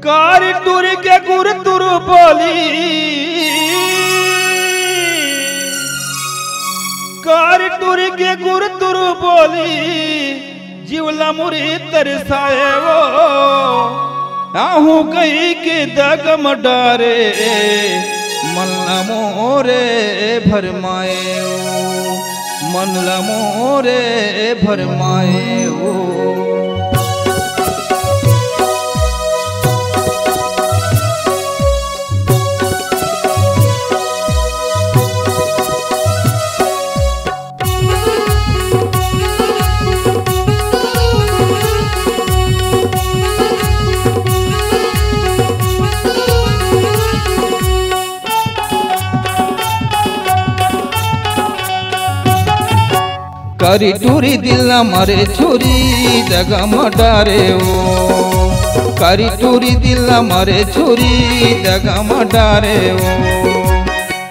कारी टूरी के गुर तुरु बोली, कारी टूरी के गुर तुरु बोली, जीवला मुरी तरसाए वो आहू कहीं के दगम डारे मन मोरे भरमाए ओ, मन मोरे भरमाए ओ। करी टूरी दिल मारे छुरी दगम डारे ओ, करी टूरी दिल मारे छुरी दगम डारे ओ।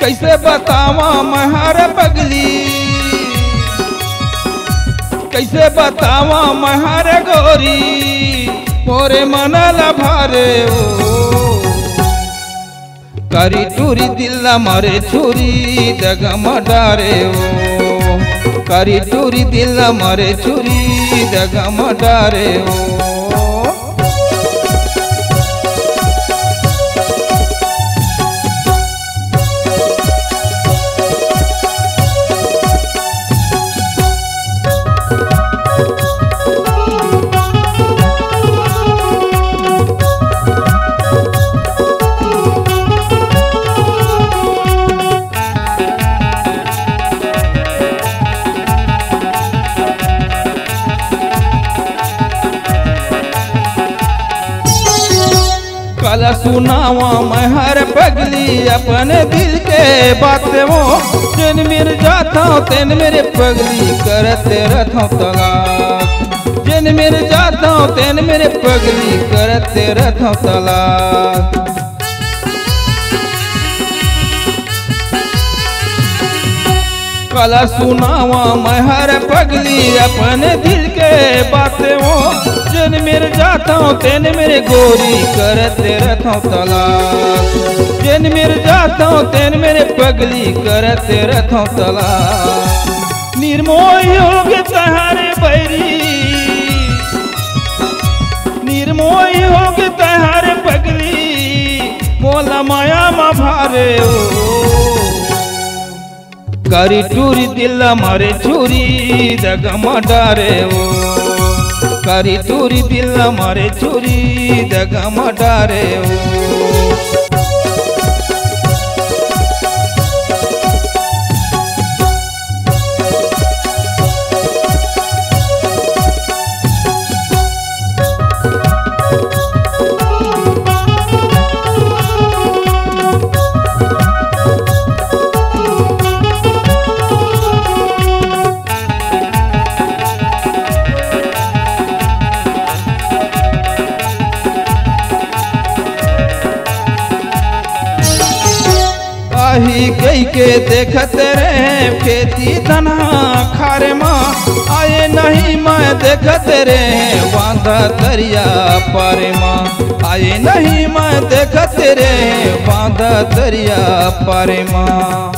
कैसे बतावा महर पगली, कैसे बतावा महर गोरी मोरे मन लभारे ओ। करी टूरी दिल मारे छुरी दगम डारे ओ, करी टूरी दिल मारे छुरी दगम डारे ओ। कल सुनावा महर पगली अपने दिल के बात वो, जिन मिर जाता तेन मेरे पगली करते रहता तलाक, जिन मिर जाता तेन मेरे पगली करते रहता तलाक। कल सुनावा महर पगली अपने दिल के बात वो, जिन मिर जाता तेन मेरे गोरी करते रहता तलाक, जिन मिर जाता तेन मेरे पगली करते रहता तलाक। निर्मोही होगे तहारे बैरी, निर्मोही होगे तहारे पगली मोला माया मा भारे ओ। करी टूरी दिल मारे छुरी दगम डारे ओ, करी टूरी दिल मारे छुरी दगम डारे ओ। आही कई के देखते रहे खेती धना खारे माँ, आए नहीं मैं देखते रहे बांधा दरिया पारे माँ, आए नहीं मैं देखते रहे बांधा दरिया पारे माँ।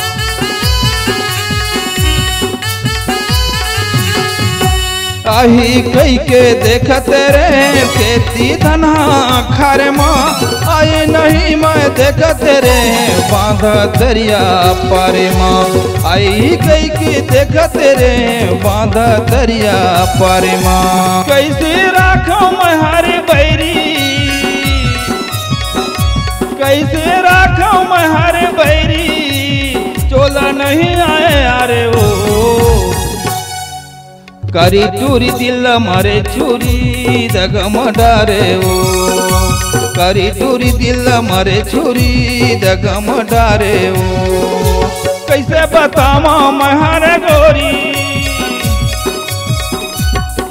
आही कई के देखते रहे खेती धना खारे माँ, आए नहीं मैं देखते रहे बांधा दरिया पारे माँ, आई कई के देखते रहे बांधा दरिया पारे माँ। कैसे राखो महरे बैरी, कैसे राखो महरे बैरी चोला नहीं आए आरे ओ। करी टूरी दिल मारे छुरी दगम डारे ओ, करी टूरी दिल मारे छुरी दगम डारे ओ। कैसे बतावा महर गोरी,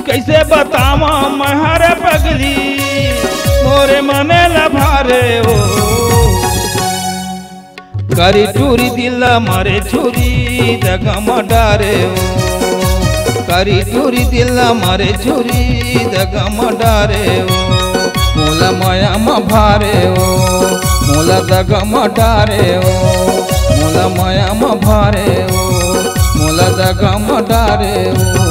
कैसे बतावा महर पगली मोरे मने लभारे ओ। करी टूरी दिल मारे छुरी दगम डारे ओ, करी टूरी दिल मारे छुरी दगम डारे ओ। मोला माया म भारे ओ मोला दगा म डारे ओ मोला माया म भारे ओ मोला दगा म डारे ओ।